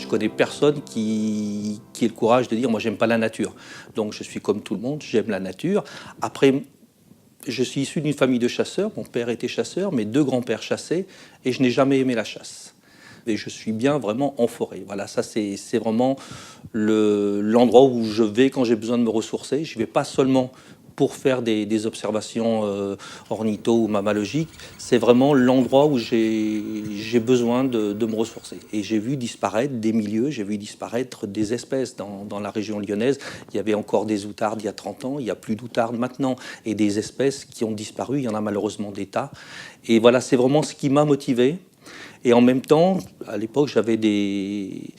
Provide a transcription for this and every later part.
Je connais personne qui ait le courage de dire « moi j'aime pas la nature ». Donc je suis comme tout le monde, j'aime la nature. Après, je suis issu d'une famille de chasseurs, mon père était chasseur, mes deux grands-pères chassaient, et je n'ai jamais aimé la chasse. Et je suis bien vraiment en forêt. Voilà, ça c'est vraiment l'endroit où je vais quand j'ai besoin de me ressourcer. Je ne vais pas seulement pour faire des observations ornitho ou mammalogiques, c'est vraiment l'endroit où j'ai besoin de me ressourcer. Et j'ai vu disparaître des milieux, j'ai vu disparaître des espèces dans la région lyonnaise. Il y avait encore des outardes il y a 30 ans, il n'y a plus d'outardes maintenant, et des espèces qui ont disparu, il y en a malheureusement des tas. Et voilà, c'est vraiment ce qui m'a motivé. Et en même temps, à l'époque, j'avais des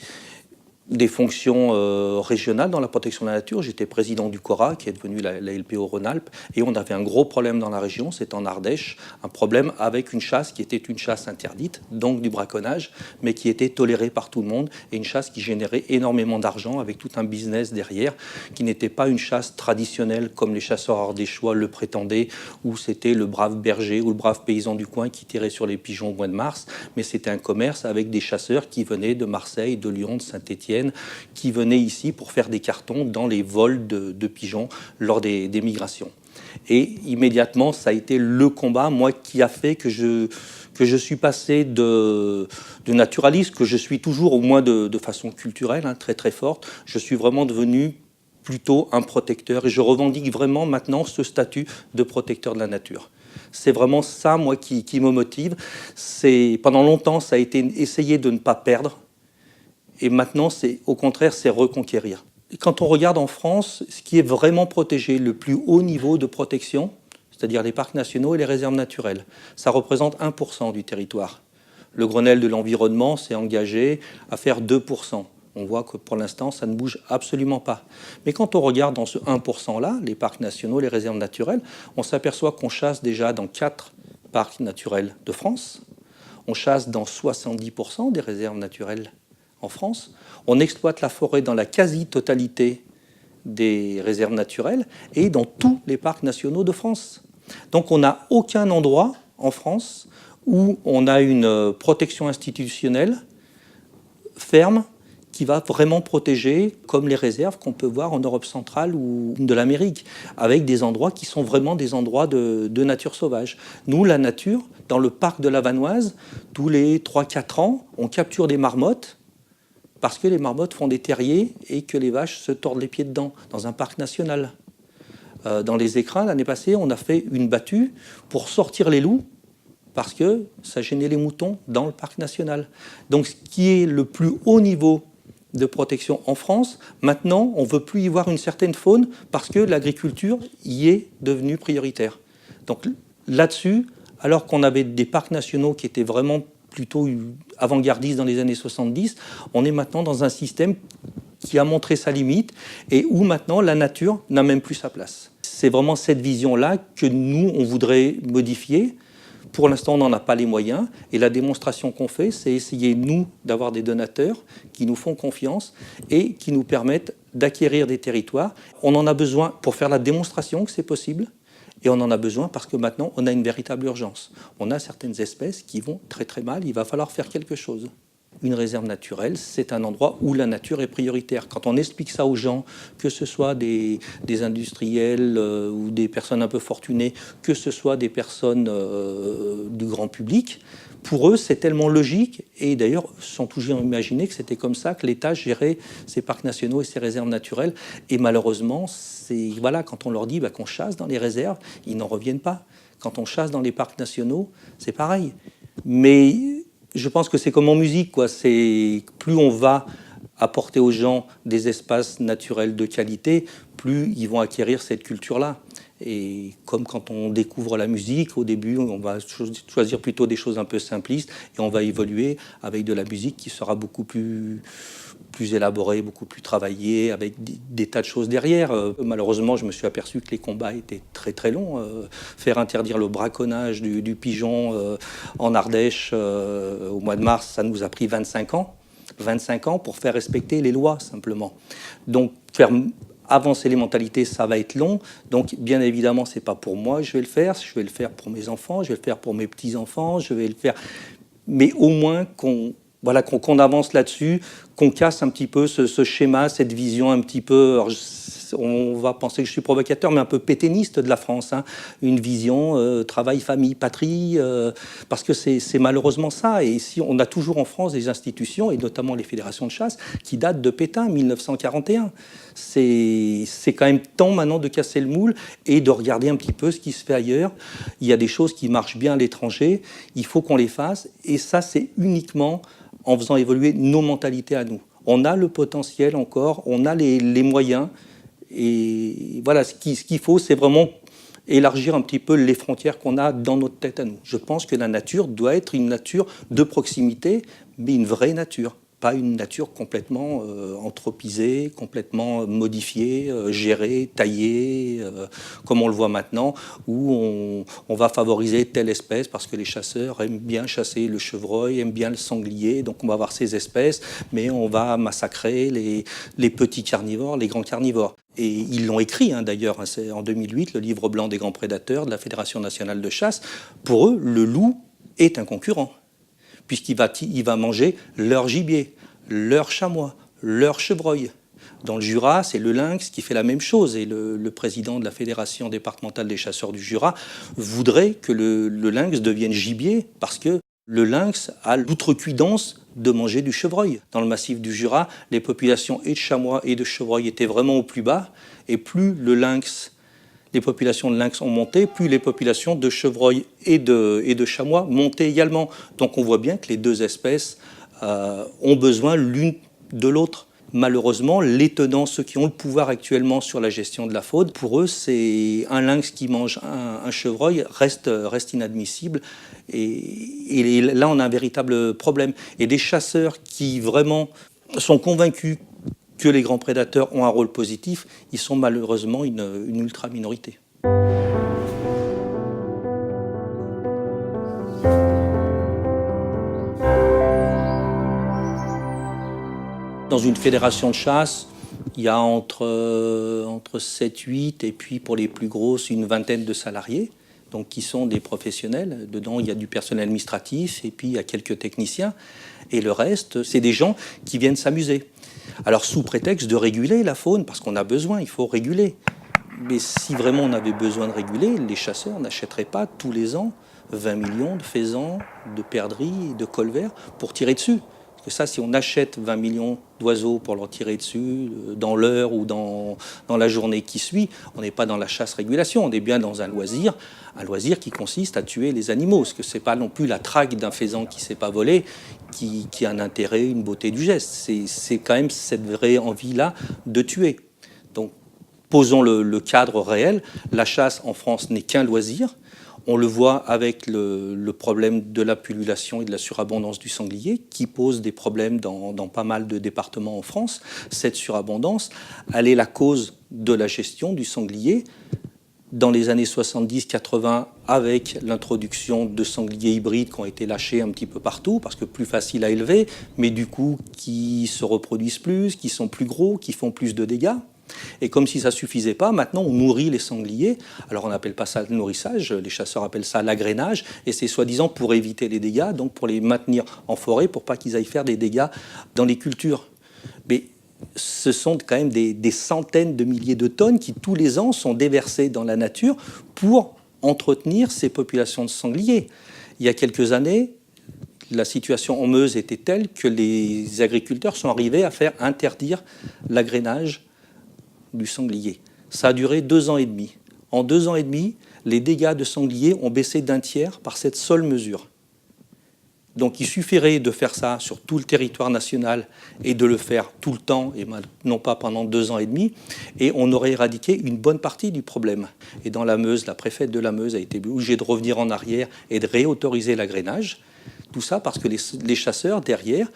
fonctions régionales dans la protection de la nature. J'étais président du CORA, qui est devenu la LPO Rhône-Alpes, et on avait un gros problème dans la région, c'est en Ardèche, un problème avec une chasse qui était une chasse interdite, donc du braconnage, mais qui était tolérée par tout le monde, et une chasse qui générait énormément d'argent, avec tout un business derrière, qui n'était pas une chasse traditionnelle, comme les chasseurs ardéchois le prétendaient, où c'était le brave berger ou le brave paysan du coin qui tirait sur les pigeons au mois de mars, mais c'était un commerce avec des chasseurs qui venaient de Marseille, de Lyon, de Saint-Étienne, qui venaient ici pour faire des cartons dans les vols de pigeons lors des migrations. Et immédiatement, ça a été le combat, moi, qui a fait que je suis passé de naturaliste, que je suis toujours, au moins de façon culturelle, hein, très très forte. Je suis vraiment devenu plutôt un protecteur, et je revendique vraiment maintenant ce statut de protecteur de la nature. C'est vraiment ça, moi, qui me motive. Pendant longtemps, ça a été essayer de ne pas perdre. Et maintenant, au contraire, c'est reconquérir. Et quand on regarde en France, ce qui est vraiment protégé, le plus haut niveau de protection, c'est-à-dire les parcs nationaux et les réserves naturelles, ça représente 1% du territoire. Le Grenelle de l'environnement s'est engagé à faire 2%. On voit que pour l'instant, ça ne bouge absolument pas. Mais quand on regarde dans ce 1%-là, les parcs nationaux, les réserves naturelles, on s'aperçoit qu'on chasse déjà dans 4 parcs naturels de France. On chasse dans 70% des réserves naturelles en France. On exploite la forêt dans la quasi-totalité des réserves naturelles et dans tous les parcs nationaux de France. Donc on n'a aucun endroit en France où on a une protection institutionnelle ferme qui va vraiment protéger, comme les réserves qu'on peut voir en Europe centrale ou de l'Amérique, avec des endroits qui sont vraiment des endroits de nature sauvage. Nous, la nature, dans le parc de la Vanoise, tous les 3-4 ans, on capture des marmottes, parce que les marmottes font des terriers et que les vaches se tordent les pieds dedans, dans un parc national. Dans les écrins, l'année passée, on a fait une battue pour sortir les loups, parce que ça gênait les moutons dans le parc national. Donc ce qui est le plus haut niveau de protection en France, maintenant, on ne veut plus y voir une certaine faune, parce que l'agriculture y est devenue prioritaire. Donc là-dessus, alors qu'on avait des parcs nationaux qui étaient vraiment plutôt avant-gardiste dans les années 70, on est maintenant dans un système qui a montré sa limite et où maintenant la nature n'a même plus sa place. C'est vraiment cette vision-là que nous, on voudrait modifier. Pour l'instant, on n'en a pas les moyens et la démonstration qu'on fait, c'est essayer, nous, d'avoir des donateurs qui nous font confiance et qui nous permettent d'acquérir des territoires. On en a besoin pour faire la démonstration que c'est possible. Et on en a besoin parce que maintenant, on a une véritable urgence. On a certaines espèces qui vont très très mal, il va falloir faire quelque chose. Une réserve naturelle, c'est un endroit où la nature est prioritaire. Quand on explique ça aux gens, que ce soit des industriels ou des personnes un peu fortunées, que ce soit des personnes du grand public, pour eux, c'est tellement logique, et d'ailleurs, sont toujours imaginé que c'était comme ça que l'État gérait ses parcs nationaux et ses réserves naturelles. Et malheureusement, voilà, quand on leur dit qu'on chasse dans les réserves, ils n'en reviennent pas. Quand on chasse dans les parcs nationaux, c'est pareil. Mais je pense que c'est comme en musique, quoi. Plus on va apporter aux gens des espaces naturels de qualité, plus ils vont acquérir cette culture-là. Et comme quand on découvre la musique, au début, on va choisir plutôt des choses un peu simplistes et on va évoluer avec de la musique qui sera beaucoup plus élaborée, beaucoup plus travaillée, avec des tas de choses derrière. Malheureusement, je me suis aperçu que les combats étaient très très longs. Faire interdire le braconnage du pigeon en Ardèche au mois de mars, ça nous a pris 25 ans. 25 ans pour faire respecter les lois, simplement. Donc, faire avancer les mentalités, ça va être long. Donc, bien évidemment, c'est pas pour moi je vais le faire. Je vais le faire pour mes enfants, je vais le faire pour mes petits-enfants, je vais le faire. Mais au moins qu'on Voilà, qu'on avance là-dessus, qu'on casse un petit peu ce schéma, cette vision un petit peu, alors, on va penser que je suis provocateur, mais un peu pétainiste de la France, hein. Une vision travail, famille, patrie, parce que c'est malheureusement ça. Et ici, on a toujours en France des institutions, et notamment les fédérations de chasse, qui datent de Pétain, 1941. C'est quand même temps maintenant de casser le moule et de regarder un petit peu ce qui se fait ailleurs. Il y a des choses qui marchent bien à l'étranger, il faut qu'on les fasse, et ça, c'est uniquement en faisant évoluer nos mentalités à nous. On a le potentiel encore, on a les moyens, et voilà, ce qu'il faut, c'est vraiment élargir un petit peu les frontières qu'on a dans notre tête à nous. Je pense que la nature doit être une nature de proximité, mais une vraie nature. Pas une nature complètement anthropisée, complètement modifiée, gérée, taillée, comme on le voit maintenant, où on va favoriser telle espèce parce que les chasseurs aiment bien chasser le chevreuil, aiment bien le sanglier, donc on va avoir ces espèces, mais on va massacrer les petits carnivores, les grands carnivores. Et ils l'ont écrit, hein, d'ailleurs, hein, c'est en 2008, le livre blanc des grands prédateurs de la Fédération nationale de chasse. Pour eux, le loup est un concurrent, puisqu'il va manger leur gibier, leur chamois, leur chevreuil. Dans le Jura, c'est le lynx qui fait la même chose. Et le président de la Fédération départementale des chasseurs du Jura voudrait que le lynx devienne gibier, parce que le lynx a l'outrecuidance de manger du chevreuil. Dans le massif du Jura, les populations et de chamois et de chevreuil étaient vraiment au plus bas. Et plus les populations de lynx ont monté, plus les populations de chevreuil et de chamois montaient également. Donc on voit bien que les deux espèces ont besoin l'une de l'autre. Malheureusement, les tenants, ceux qui ont le pouvoir actuellement sur la gestion de la faune, pour eux, c'est un lynx qui mange un chevreuil reste inadmissible. Et là, on a un véritable problème. Et des chasseurs qui vraiment sont convaincus que les grands prédateurs ont un rôle positif, ils sont malheureusement une ultra-minorité. Dans une fédération de chasse, il y a entre 7, 8 et puis pour les plus grosses, une vingtaine de salariés, donc qui sont des professionnels. Dedans, il y a du personnel administratif et puis il y a quelques techniciens. Et le reste, c'est des gens qui viennent s'amuser. Alors sous prétexte de réguler la faune, parce qu'on a besoin, il faut réguler. Mais si vraiment on avait besoin de réguler, les chasseurs n'achèteraient pas tous les ans 20 millions de faisans, de perdrix, de colverts pour tirer dessus. Parce que ça, si on achète 20 millions d'oiseaux pour leur tirer dessus dans l'heure ou dans la journée qui suit, on n'est pas dans la chasse-régulation, on est bien dans un loisir qui consiste à tuer les animaux. Parce que ce n'est pas non plus la traque d'un faisan qui ne s'est pas volé qui a un intérêt, une beauté du geste. C'est quand même cette vraie envie-là de tuer. Donc, posons le cadre réel. La chasse en France n'est qu'un loisir. On le voit avec le problème de la pullulation et de la surabondance du sanglier, qui pose des problèmes dans pas mal de départements en France. Cette surabondance, elle est la cause de la gestion du sanglier. Dans les années 70-80, avec l'introduction de sangliers hybrides qui ont été lâchés un petit peu partout, parce que plus facile à élever, mais du coup qui se reproduisent plus, qui sont plus gros, qui font plus de dégâts. Et comme si ça ne suffisait pas, maintenant on nourrit les sangliers. Alors on n'appelle pas ça le nourrissage, les chasseurs appellent ça l'agrainage, et c'est soi-disant pour éviter les dégâts, donc pour les maintenir en forêt, pour pas qu'ils aillent faire des dégâts dans les cultures. Mais ce sont quand même des centaines de milliers de tonnes qui tous les ans sont déversées dans la nature pour entretenir ces populations de sangliers. Il y a quelques années, la situation en Meuse était telle que les agriculteurs sont arrivés à faire interdire l'agrainage du sanglier. Ça a duré 2 ans et demi. En 2 ans et demi, les dégâts de sanglier ont baissé d'un tiers par cette seule mesure. Donc il suffirait de faire ça sur tout le territoire national et de le faire tout le temps, et non pas pendant 2 ans et demi, et on aurait éradiqué une bonne partie du problème. Et dans la Meuse, la préfète de la Meuse a été obligée de revenir en arrière et de réautoriser l'agrainage. Tout ça parce que les chasseurs, derrière,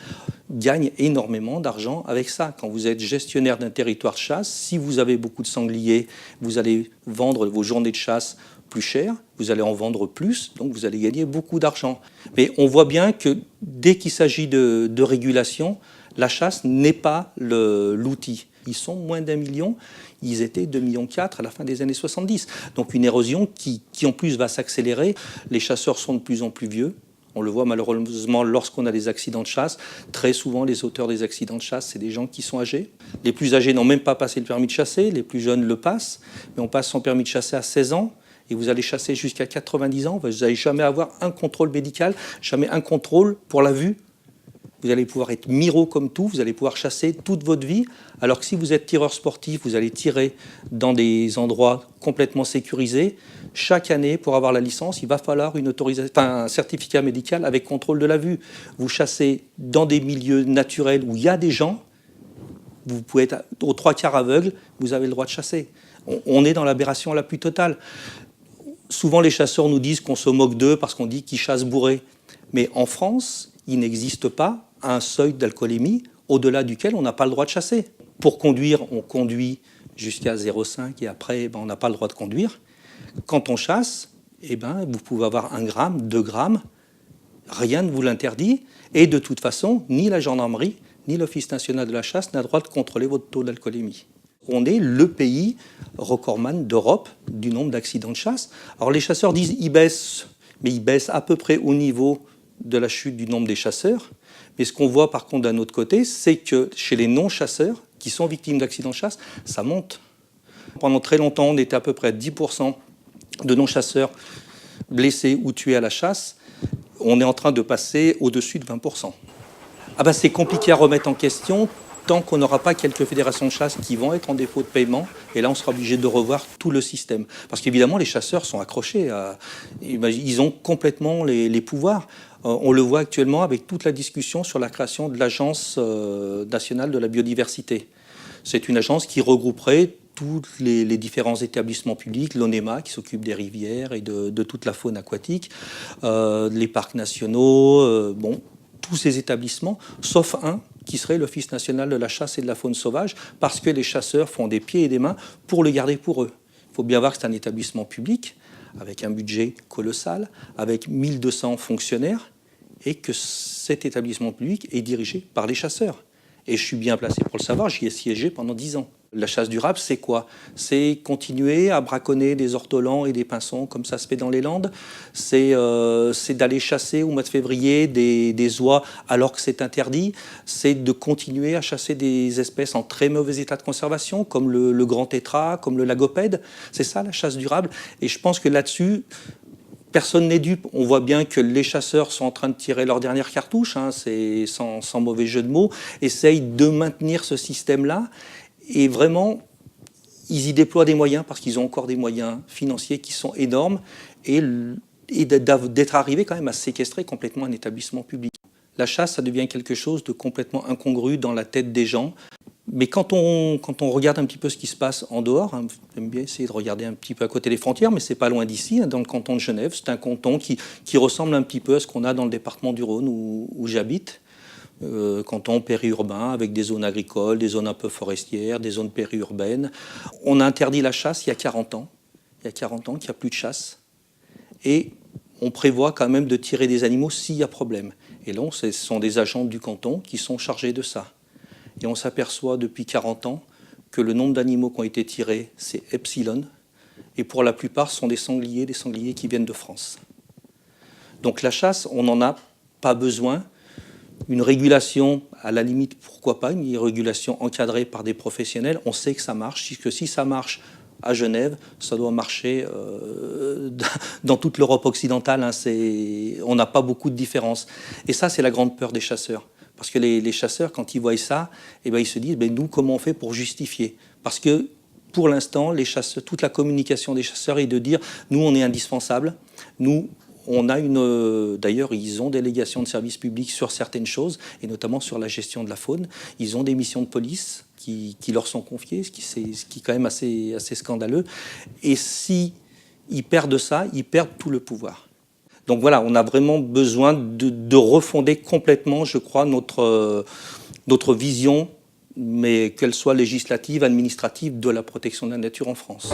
gagnent énormément d'argent avec ça. Quand vous êtes gestionnaire d'un territoire de chasse, si vous avez beaucoup de sangliers, vous allez vendre vos journées de chasse plus cher, vous allez en vendre plus, donc vous allez gagner beaucoup d'argent. Mais on voit bien que dès qu'il s'agit de régulation, la chasse n'est pas l'outil. Ils sont moins d'1 million, ils étaient 2,4 millions à la fin des années 70. Donc une érosion qui en plus va s'accélérer. Les chasseurs sont de plus en plus vieux. On le voit malheureusement lorsqu'on a des accidents de chasse. Très souvent, les auteurs des accidents de chasse, c'est des gens qui sont âgés. Les plus âgés n'ont même pas passé le permis de chasser, les plus jeunes le passent, mais on passe son permis de chasser à 16 ans. Et vous allez chasser jusqu'à 90 ans, vous n'allez jamais avoir un contrôle médical, jamais un contrôle pour la vue. Vous allez pouvoir être miro comme tout, vous allez pouvoir chasser toute votre vie, alors que si vous êtes tireur sportif, vous allez tirer dans des endroits complètement sécurisés. Chaque année, pour avoir la licence, il va falloir un certificat médical avec contrôle de la vue. Vous chassez dans des milieux naturels où il y a des gens, vous pouvez être aux 3/4 aveugle, vous avez le droit de chasser. On est dans l'aberration la plus totale. Souvent, les chasseurs nous disent qu'on se moque d'eux parce qu'on dit qu'ils chassent bourrés. Mais en France, il n'existe pas un seuil d'alcoolémie au-delà duquel on n'a pas le droit de chasser. Pour conduire, on conduit jusqu'à 0,5 et après, on n'a pas le droit de conduire. Quand on chasse, vous pouvez avoir 1 gramme, 2 grammes, rien ne vous l'interdit. Et de toute façon, ni la gendarmerie, ni l'Office national de la chasse n'a le droit de contrôler votre taux d'alcoolémie. On est le pays recordman d'Europe du nombre d'accidents de chasse. Alors les chasseurs disent qu'ils baissent, mais ils baissent à peu près au niveau de la chute du nombre des chasseurs. Mais ce qu'on voit par contre d'un autre côté, c'est que chez les non-chasseurs qui sont victimes d'accidents de chasse, ça monte. Pendant très longtemps, on était à peu près à 10% de non-chasseurs blessés ou tués à la chasse. On est en train de passer au-dessus de 20%. C'est compliqué à remettre en question tant qu'on n'aura pas quelques fédérations de chasse qui vont être en défaut de paiement. Et là, on sera obligé de revoir tout le système. Parce qu'évidemment, les chasseurs sont accrochés. Ils ont complètement les pouvoirs. On le voit actuellement avec toute la discussion sur la création de l'Agence nationale de la biodiversité. C'est une agence qui regrouperait tous les différents établissements publics, l'ONEMA qui s'occupe des rivières et de toute la faune aquatique, les parcs nationaux, tous ces établissements, sauf un qui serait l'Office national de la chasse et de la faune sauvage, parce que les chasseurs font des pieds et des mains pour le garder pour eux. Il faut bien voir que c'est un établissement public, avec un budget colossal, avec 1200 fonctionnaires, et que cet établissement public est dirigé par les chasseurs. Et je suis bien placé pour le savoir, j'y ai siégé pendant 10 ans. La chasse durable, c'est quoi? C'est continuer à braconner des ortolans et des pinsons, comme ça se fait dans les Landes. C'est d'aller chasser au mois de février des oies alors que c'est interdit. C'est de continuer à chasser des espèces en très mauvais état de conservation, comme le grand tétras, comme le lagopède. C'est ça la chasse durable. Et je pense que là-dessus, personne n'est dupe. On voit bien que les chasseurs sont en train de tirer leur dernière cartouche, c'est sans mauvais jeu de mots, essayent de maintenir ce système-là. Et vraiment, ils y déploient des moyens parce qu'ils ont encore des moyens financiers qui sont énormes et d'être arrivés quand même à séquestrer complètement un établissement public. La chasse, ça devient quelque chose de complètement incongru dans la tête des gens. Mais quand on regarde un petit peu ce qui se passe en dehors, j'aime bien essayer de regarder un petit peu à côté des frontières, mais c'est pas loin d'ici, dans le canton de Genève. C'est un canton qui ressemble un petit peu à ce qu'on a dans le département du Rhône où j'habite. Canton périurbain avec des zones agricoles, des zones un peu forestières, des zones périurbaines. On a interdit la chasse il y a 40 ans. Il y a 40 ans qu'il n'y a plus de chasse. Et on prévoit quand même de tirer des animaux s'il y a problème. Et là, ce sont des agents du canton qui sont chargés de ça. Et on s'aperçoit depuis 40 ans que le nombre d'animaux qui ont été tirés, c'est epsilon. Et pour la plupart, ce sont des sangliers qui viennent de France. Donc la chasse, on n'en a pas besoin. Une régulation, à la limite, pourquoi pas, une régulation encadrée par des professionnels. On sait que ça marche, puisque si ça marche à Genève, ça doit marcher dans toute l'Europe occidentale. On n'a pas beaucoup de différence. Et ça, c'est la grande peur des chasseurs. Parce que les chasseurs, quand ils voient ça, ils se disent, nous, comment on fait pour justifier? Parce que, pour l'instant, toute la communication des chasseurs est de dire, nous, on est indispensables, nous, on a d'ailleurs, ils ont des délégations de service public sur certaines choses, et notamment sur la gestion de la faune. Ils ont des missions de police qui leur sont confiées, ce qui est quand même assez scandaleux. Et si ils perdent ça, ils perdent tout le pouvoir. Donc voilà, on a vraiment besoin de refonder complètement, je crois, notre vision, mais qu'elle soit législative, administrative, de la protection de la nature en France.